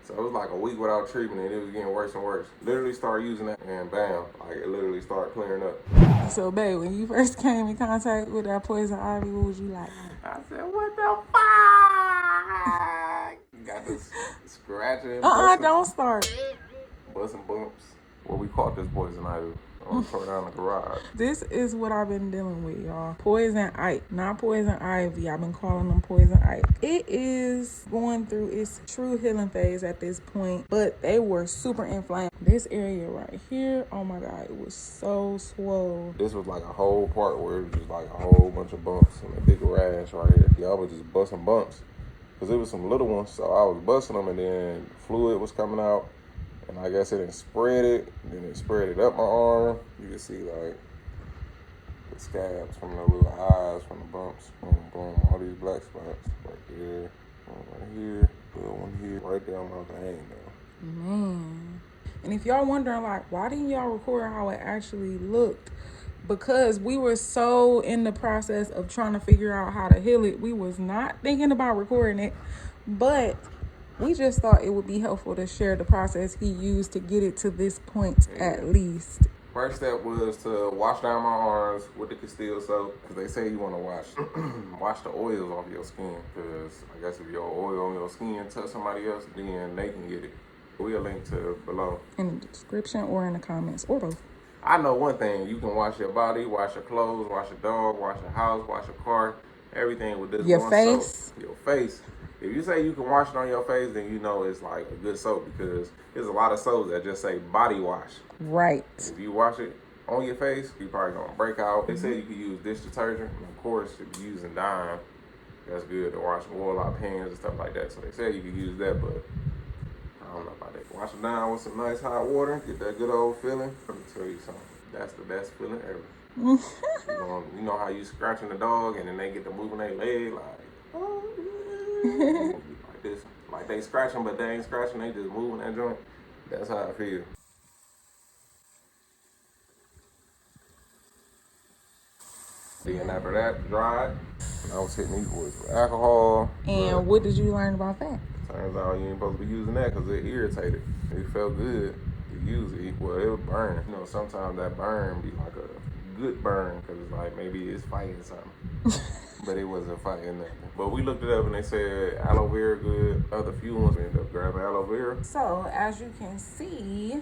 So it was like a week without treatment and it was getting worse and worse. Literally started using that and bam, like it literally started clearing up. So, babe, when you first came in contact with that poison ivy, what was you like? I said, what the fuck? Got this scratching. Don't start. Busting bumps. Well, we caught this poison ivy. Tore down the garage. This is what I've been dealing with, y'all. Poison Ike, not poison ivy. I've been calling them poison Ike. It is going through its true healing phase at this point, but they were super inflamed. This area right here, oh my God, it was so swole. This was like a whole part where it was just like a whole bunch of bumps and a big rash right here. Y'all was just busting bumps because it was some little ones, so I was busting them and then fluid was coming out. And I guess it didn't spread it, then it spread it up my arm. You can see like the scabs from the little eyes from the bumps. Boom, boom, all these black spots right there, right here, little one here, right down my vein though. Man. And if y'all wondering like, why didn't y'all record how it actually looked? Because we were so in the process of trying to figure out how to heal it. We was not thinking about recording it, but we just thought it would be helpful to share the process he used to get it to this point at least. First step was to wash down my arms with the Castile soap because they say you want to wash the oils off your skin because I guess if your oil on your skin touch somebody else, then they can get it. We'll link to below. In the description or in the comments or both. I know one thing, you can wash your body, wash your clothes, wash your dog, wash your house, wash your car, everything with this one soap. Your face. If you say you can wash it on your face, then you know it's like a good soap because there's a lot of soaps that just say body wash. Right. If you wash it on your face, you probably gonna break out. They say you can use dish detergent. And of course, if you're using Dime, that's good to wash oil out pans and stuff like that. So they say you can use that, but I don't know about that. Wash it down with some nice hot water, get that good old feeling. Let me tell you something. That's the best feeling ever. You know how you scratching the dog and then they get to moving their leg like, oh, like this, like they scratching, but they ain't scratching. They just moving that joint. That's how I feel. Then after that dried, I was hitting these boys with alcohol. And what did you learn about that? Turns out you ain't supposed to be using that because it irritated. It felt good to use it. Well, it would burn. You know, sometimes that burn be like a good burn because it's like maybe it's fighting something. But it wasn't fighting nothing. But we looked it up and they said aloe vera good. Other few ones we ended up grabbing aloe vera. So as you can see,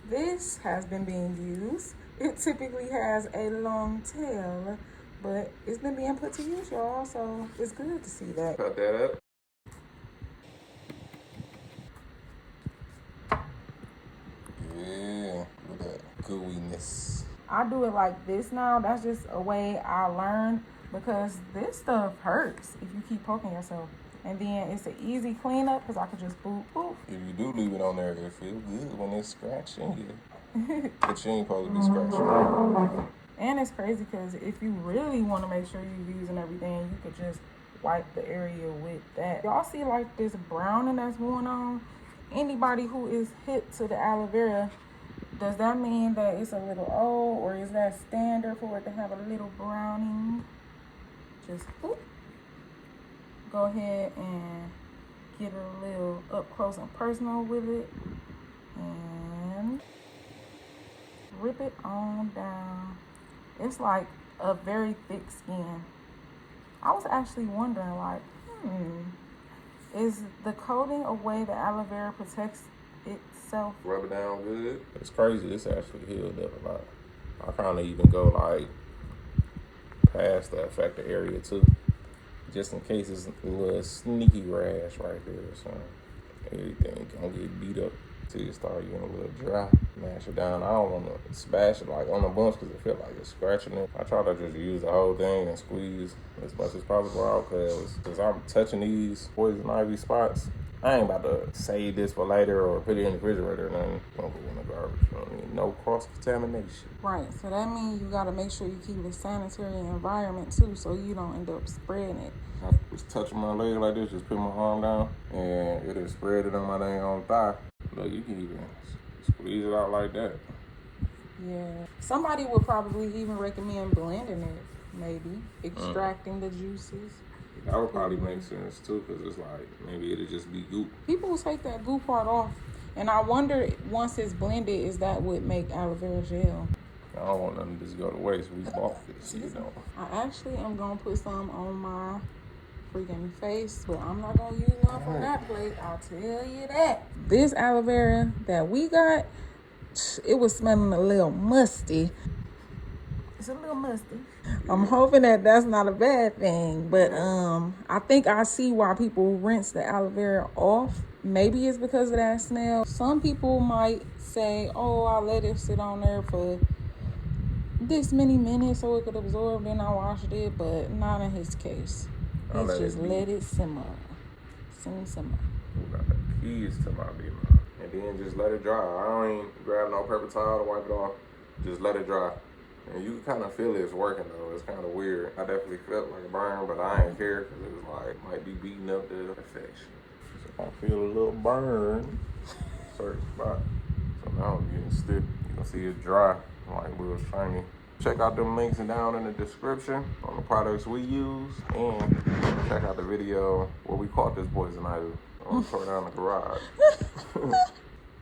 this has been being used. It typically has a long tail, but it's been being put to use, y'all. So it's good to see that. Cut that up. Yeah, look at that gooiness. I do it like this now. That's just a way I learned because this stuff hurts if you keep poking yourself. And then it's an easy cleanup because I could just boop, boop. If you do leave it on there, it feels good when it's scratching you. But you ain't supposed to be scratching. And it's crazy because if you really want to make sure you're using everything, you could just wipe the area with that. Y'all see like this browning that's going on? Anybody who is hip to the aloe vera, does that mean that it's a little old or is that standard for it to have a little browning? Just whoop. Go ahead and get a little up close and personal with it and rip it on down. It's like a very thick skin. I was actually wondering like, is the coating a way that aloe vera protects itself? Rub it down good. It's crazy. It's actually healed up a lot. I kind of even go like past the affected area too, just in case it's a little sneaky rash right there or something. Everything gonna get beat up till you start getting a little dry. Mash it down. I don't want to smash it like on the bumps because it feel like it's scratching it. I try to just use the whole thing and squeeze as much as possible out because I'm touching these poison ivy spots. I ain't about to save this for later or put it in the refrigerator or nothing. Don't put it in the garbage. You know what I mean? No cross-contamination. Right, so that means you gotta make sure you keep a sanitary environment too so you don't end up spreading it. I just touching my leg like this, just put my arm down, and it'll spread it on my dang on thigh. Look, you can even squeeze it out like that. Yeah. Somebody would probably even recommend blending it, maybe. Extracting the juices. That would probably make sense too, because it's like maybe it'll just be goop. People will take that goop part off. And I wonder, once it's blended, is that what make aloe vera gel? I don't want nothing to just go to waste. We bought this, you know. I actually am going to put some on my freaking face, but I'm not going to use none from that plate. I'll tell you that. This aloe vera that we got, it was smelling a little musty. It's a little musty. I'm hoping that that's not a bad thing, but I think I see why people rinse the aloe vera off. Maybe it's because of that smell. Some people might say, oh, I let it sit on there for this many minutes so it could absorb, then I washed it, but not in his case. He's just let it simmer. Simmer. We got the keys to my big man. And then just let it dry. I don't even grab no paper towel to wipe it off. Just let it dry. And you can kind of feel it's working though. It's kind of weird. I definitely felt like a burn, but I ain't care because it was like, might be beating up the infection. So I feel a little burn, certain spot. So now I'm getting stiff. You can see it dry, like real shiny. Check out them links down in the description on the products we use, and check out the video where we caught this Poison Ivy. I'm tore down the garage.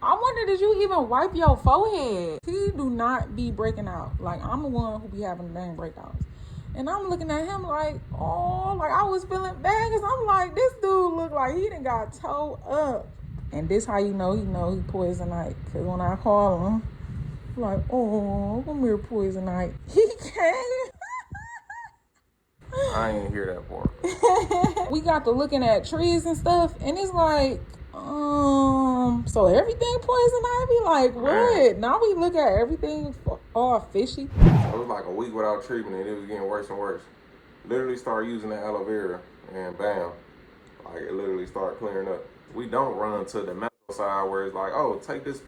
I wonder, did you even wipe your forehead? He do not be breaking out. Like, I'm the one who be having the dang breakouts. And I'm looking at him like, oh, like I was feeling bad because I'm like, this dude look like he done got towed up. And this how you know he Poison Ivy. Because when I call him, I'm like, oh, come here, Poison Ivy. He came. I ain't hear that part. We got to looking at trees and stuff, and it's like, so everything Poison Ivy? Like, what? Man. Now we look at everything all fishy. It was like a week without treatment, and it was getting worse and worse. Literally started using the aloe vera, and bam, like it literally started clearing up. We don't run to the medical side where it's like, oh, take this,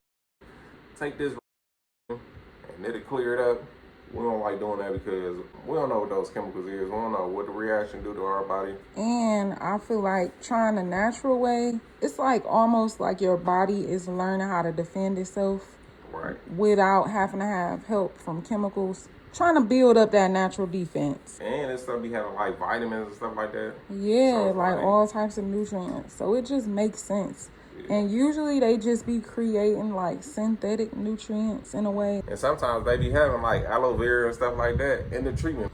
and it'll clear it up. We don't like doing that because we don't know what those chemicals is. We don't know what the reaction do to our body. And I feel like trying the natural way, it's like almost like your body is learning how to defend itself. Right. Without having to have help from chemicals. Trying to build up that natural defense. And this stuff be having like vitamins and stuff like that. Yeah, so like all types of nutrients. So it just makes sense. And usually they just be creating like synthetic nutrients in a way. And sometimes they be having like aloe vera and stuff like that in the treatment.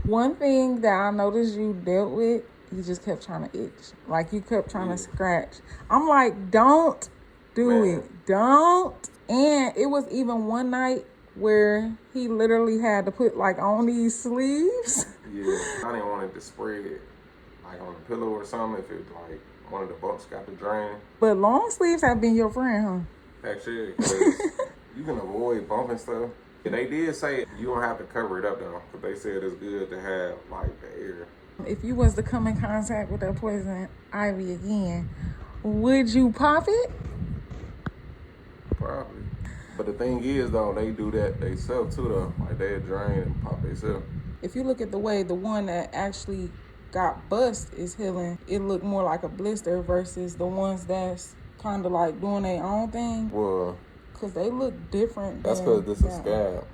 One thing that I noticed you dealt with, you just kept trying to itch. Like you kept trying to scratch. I'm like, don't do it. Don't. And it was even one night where he literally had to put like on these sleeves. Yeah, I didn't want it to spread like on the pillow or something if it like one of the bumps got to drain. But long sleeves have been your friend, huh? Actually, because you can avoid bumping stuff. And they did say you don't have to cover it up though, because they said it's good to have like the air. If you was to come in contact with that Poison Ivy again, would you pop it? Probably. But the thing is though, they do that themselves too though. Like they drain and pop themselves. If you look at the way the one that actually got bust is healing, it looked more like a blister versus the ones that's kind of like doing their own thing. Well, because they look different. That's because this is scab.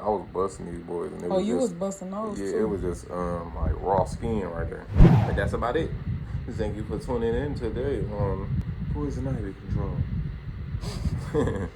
I was busting these boys. And it was you just, was busting those yeah, too. it was just like raw skin right there. But that's about it. Thank you for tuning in today on Poison Ivy Control.